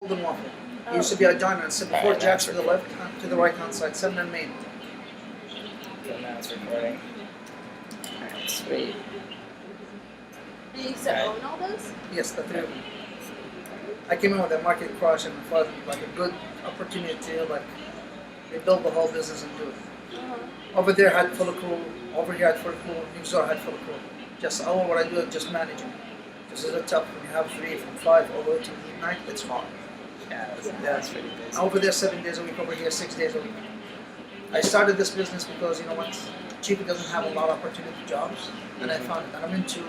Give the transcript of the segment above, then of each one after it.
Golden Waffle. It used to be a diner, and before Jack's to the left, to the right hand side, 7 and Main. So now it's recording. Alright, sweet. And you used to own all those? Yes, the three of them. I came in with a market crush and thought like a good opportunity to like they build the whole business and do it. Over there had full of crew, over here had full of crew, next door had full of crew. Just all what I do is just managing. This is a tough when you have 3 from 5 all the way to midnight, it's hard. Yeah, that's pretty busy. Over there 7 days a week, over here 6 days a week. I started this business because you know what, Chico doesn't have a lot of opportunity jobs, and I found it, and I'm into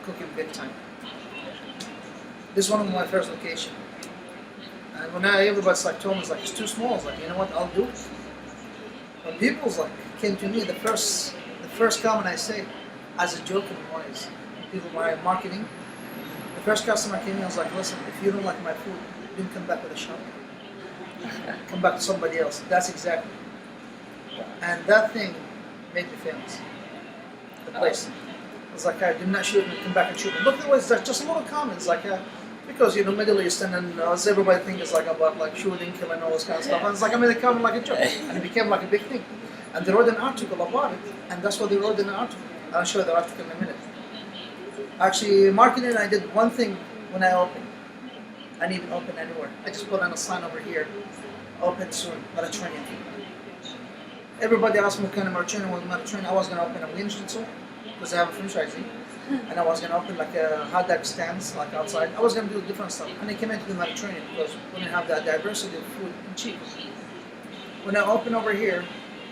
cooking big time. This is one of my first location. And when everybody's like told me it's like it's too small, it's like you know what, I'll do it. When people's like came to me, the first comment I say, as a joke in noise, people buy marketing. The first customer came in, I was like, listen, if you don't like my food, you can come back with a shop. Come back to somebody else. That's exactly. And that thing made me famous. The place. I was like, I did not shoot me, come back and shoot me. Look at the ways, there's just little comments like, because you know, Middle Eastern and everybody thinks it's like about like shooting, killing, all this kind of stuff. And it's like, I mean, they come like a joke. And it became like a big thing. And they wrote an article about it, and that's what they wrote in the article. I'll show you the article in a minute. Actually, marketing, I did one thing when I opened. I didn't even open anywhere. I just put on a sign over here, open soon, Mediterranean. Everybody asked me what kind of Mediterranean. I was going to open a wing schnitzel, because I have a franchisee. And I was going to open like a hot dog stands, like outside. I was going to do different stuff. And I came into the Mediterranean because we didn't have that diversity of food and cheap. When I opened over here,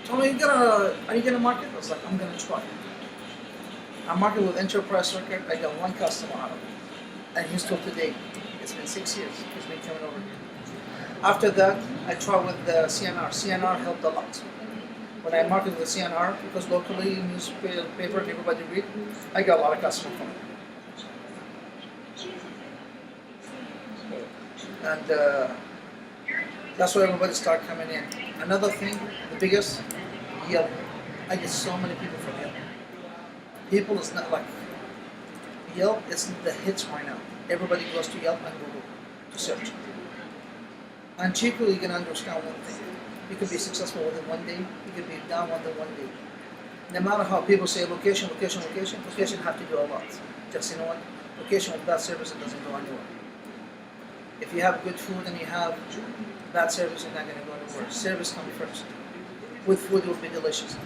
told me, are you gonna market? I was like, I'm gonna try. I market with Enterprise Circuit. I got one customer out of it, and he's still today. It's been 6 years. He's been coming over here. After that, I tried with the CNR. CNR helped a lot. When I marketed with CNR, because locally newspaper and everybody read, I got a lot of customers from it. And that's where everybody started coming in. Another thing, the biggest, Yelp. I get so many people from Yelp. People is not like Yelp. It's the hits right now. Everybody goes to Yelp and Google to search. And Chico, you can understand one thing. You can be successful within 1 day. You can be down within 1 day. No matter how people say location have to do a lot. Just you know what, location with bad service it doesn't go anywhere. If you have good food and you have bad service, you're not going to go anywhere. Service comes first. With food, it will be delicious.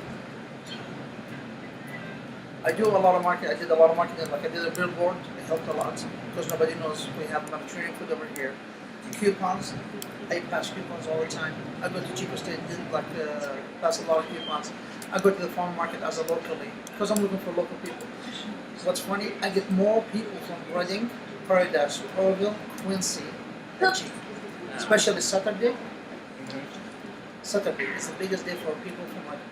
I do a lot of marketing. I did a lot of marketing. Like I did a billboard. It helped a lot because nobody knows we have Mediterranean food over here. Coupons. I pass coupons all the time. I go to Chico State. Pass a lot of coupons. I go to the farm market as a locally because I'm looking for local people. So what's funny? I get more people from Reading, Paradise, Oroville, Quincy, and Chico. Especially Saturday. Saturday is the biggest day for people from Reading.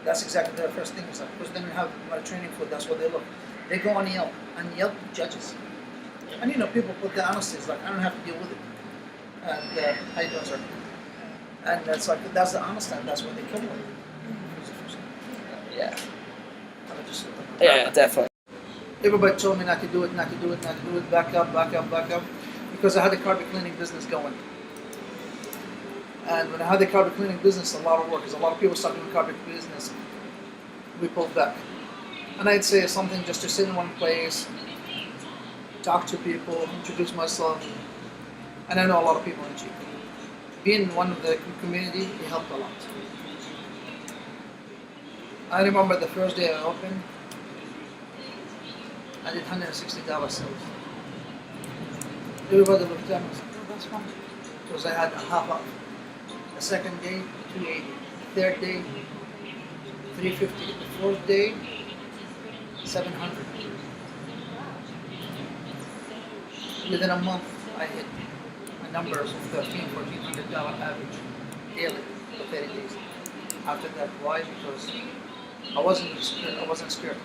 That's exactly their first thing. Because then we have Mediterranean food. That's what they look. They go on Yelp, and Yelp judges. And you know, people put the honesty. It's like I don't have to deal with it. And how you doing, sir? And that's like that's the honesty, and that's what they come with. Yeah. Yeah, definitely. Everybody told me not to do it, not to do it, not to do it. Back up. Because I had a carpet cleaning business going. And when I had the carpet cleaning business, a lot of work, because a lot of people started doing carpet business. We pulled back. And I'd say something just to sit in one place, talk to people, introduce myself. And I know a lot of people in Chico. Being one of the community, it helped a lot. I remember the first day I opened, I did $160 sales. Everybody looked at me and said, oh, that's fine. Because I had a half off. The second day, $280. Third day, $350. The fourth day, $700. Within a month, I hit my numbers of $1,400 average daily for 30 days. After that, why? Because I wasn't scared.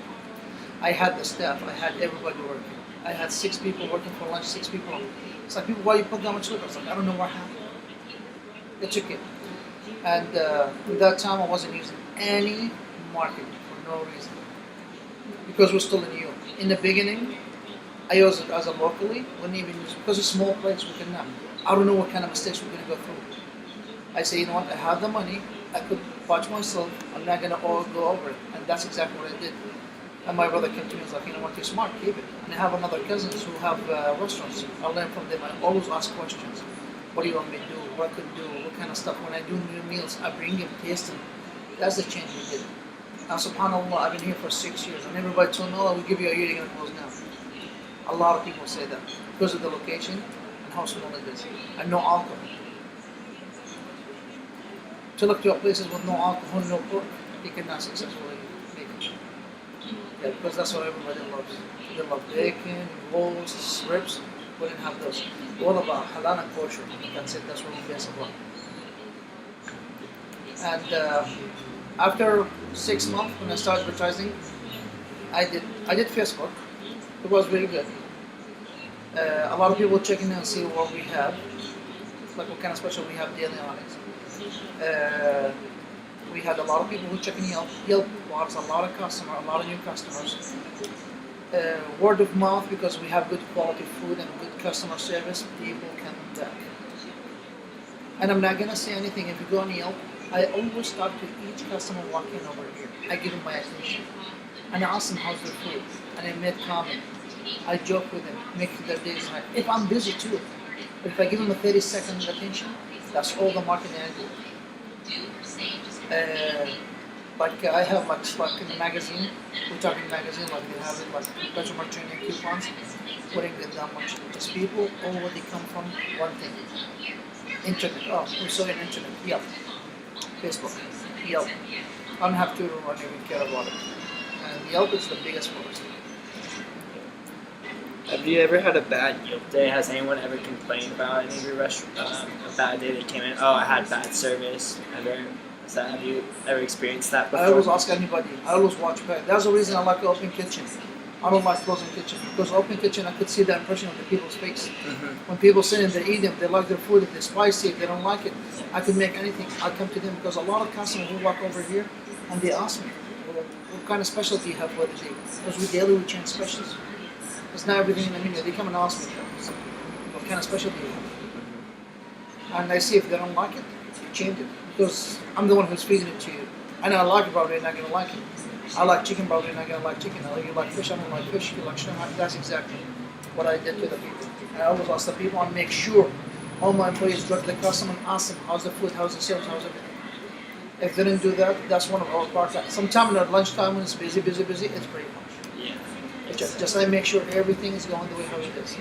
I had the staff. I had everybody working. I had 6 people working for lunch. 6 people. It's like, people, why you put that much work? I was like, I don't know what happened. They took it. And at that time, I wasn't using any marketing for no reason. Because we're still new. In the beginning, I use it as a locally, wouldn't even use it because it's a small place. We can. I don't know what kind of mistakes we're gonna go through. I say, you know what? I have the money. I could watch myself. I'm not gonna all go over it, and that's exactly what I did. And my brother came to me and was like, you know what? You're smart. Keep it. And I have another cousins who have restaurants. I learn from them. I always ask questions. What do you want me to do? What I could do? What kind of stuff? When I do new meals, I bring them, taste them. That's the change we did. Now, subhanAllah, I've been here for 6 years, and everybody told me, oh, we give you a year, you're going to close now. A lot of people say that because of the location and how small it is, and no alcohol. To look to places with no alcohol, no pork, you cannot successfully make it. Yeah, because that's what everybody loves. They love bacon, rolls, ribs. We didn't have those. All about halal and kosher. That's it. That's what we base about. And after 6 months, when I started advertising, I did Facebook. It was very good. A lot of people checking in and see what we have, like what kind of special we have daily on it. We had a lot of people who checking Yelp. Yelp was a lot of new customers. Word of mouth, because we have good quality food and good customer service, people come back. And I'm not gonna say anything. If you go on Yelp, I always talk to each customer walking over here. I give them my attention. And I ask them how's their food. And I make comment. I joke with them, make their days nice. If I'm busy too. But if I give them a 30-second attention, that's all the marketing I do. Like I have like in the magazine, we're talking magazine, like they have it like Petra training coupons. Wouldn't get that much. Because people already come from one thing. Internet. Oh, we saw it on internet. Yelp. Facebook. Yelp. I don't have to run even care about it. And Yelp is the biggest for us. Have you ever had a bad Yelp day? Has anyone ever complained about any of your restaurant a bad day they came in? Oh, I had bad service. Have you ever experienced that before? I always ask anybody. I always watch back. That's the reason I like the open kitchen. I don't like closing kitchen because open kitchen I could see the impression of the people's face. Mm-hmm. When people sit in, they eat them. They like their food. If they're spicy, if they don't like it, I could make anything. I come to them because a lot of customers who walk over here and they ask me, well, what kind of specialty you have for the day? Because we daily we change specials. It's not everything in the menu. They come and ask me, what kind of specialty you have? And I see if they don't like it, you change it. Because I'm the one who's feeding it to you. I know I like it, probably you're not going to like it. I like chicken, probably you're not going to like chicken. You like fish, I don't like fish. You like shrimp, that's exactly what I did to the people. I always ask the people and make sure all my employees go to the customer and ask them, how's the food, how's the service, how's everything. If they didn't do that, that's one of our parts. Sometimes at lunchtime when it's busy, it's pretty much. Yeah. Just I make sure everything is going the way how it is.